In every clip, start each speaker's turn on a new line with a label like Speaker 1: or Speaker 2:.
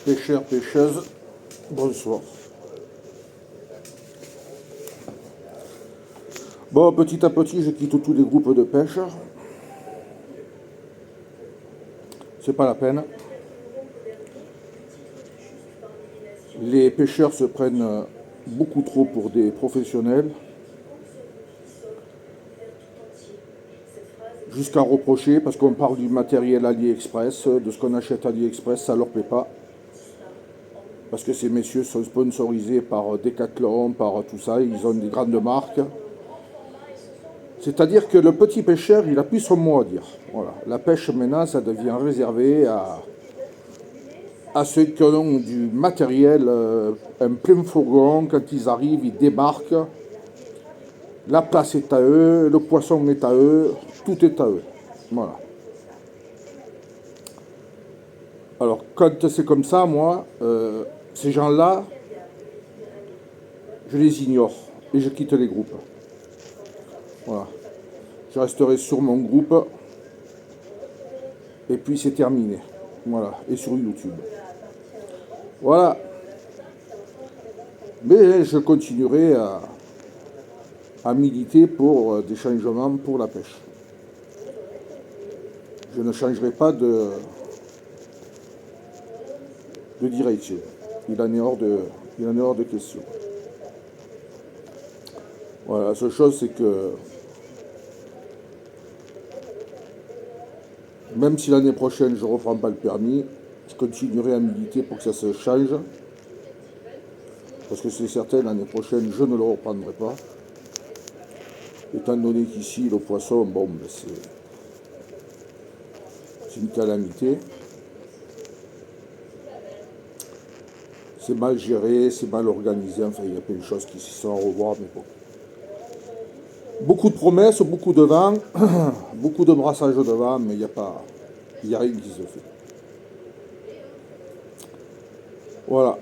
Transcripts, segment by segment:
Speaker 1: Pêcheurs, pêcheuses, bonsoir. Bon, petit à petit, je quitte tous les groupes de pêche. C'est pas la peine. Les pêcheurs se prennent beaucoup trop pour des professionnels, jusqu'à reprocher, parce qu'on parle du matériel AliExpress, de ce qu'on achète AliExpress, ça leur plaît pas. Parce que ces messieurs sont sponsorisés par Decathlon, par tout ça, ils ont des grandes marques. C'est-à-dire que le petit pêcheur, il a plus son mot à dire. Voilà. La pêche, maintenant, ça devient réservé à ceux qui ont du matériel, un plein fourgon. Quand ils arrivent, ils débarquent. La place est à eux, le poisson est à eux, tout est à eux. Voilà. Alors, quand c'est comme ça, moi, ces gens-là, je les ignore et je quitte les groupes. Voilà. Je resterai sur mon groupe et puis c'est terminé. Voilà. Et sur YouTube. Voilà. Mais je continuerai à militer pour des changements pour la pêche. Je ne changerai pas de direction. Il en est hors de question. Voilà, la seule chose, c'est que même si l'année prochaine je ne reprends pas le permis, je continuerai à militer pour que ça se change. Parce que c'est certain, l'année prochaine, je ne le reprendrai pas. Étant donné qu'ici, le poisson, bon, ben c'est une calamité. C'est mal géré, c'est mal organisé, enfin, il y a plein de choses qui s'y sont à revoir, mais bon. Beaucoup de promesses, beaucoup de vent, beaucoup de brassage de vent, mais il n'y a rien qui se fait. Voilà.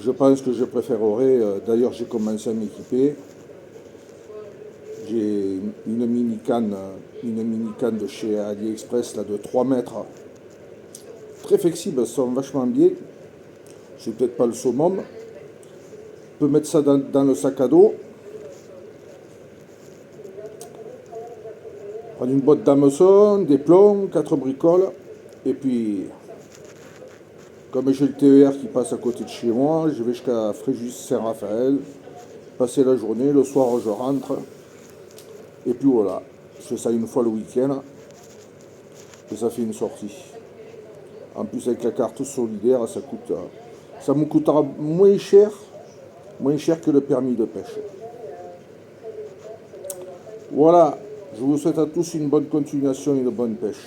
Speaker 1: Je pense que je préférerais, d'ailleurs j'ai commencé à m'équiper. J'ai une mini-canne de chez AliExpress là, de 3 mètres. Très flexibles, elles sont vachement bien. C'est peut-être pas le summum. On peut mettre ça dans le sac à dos. Prendre une boîte d'hameçon, des plombs, 4 bricoles. Et puis, comme j'ai le TER qui passe à côté de chez moi, je vais jusqu'à Fréjus-Saint-Raphaël, passer la journée, le soir je rentre. Et puis voilà, je fais ça une fois le week-end. Et ça fait une sortie. En plus avec la carte solidaire, ça me coûtera moins cher que le permis de pêche. Voilà, je vous souhaite à tous une bonne continuation et une bonne pêche.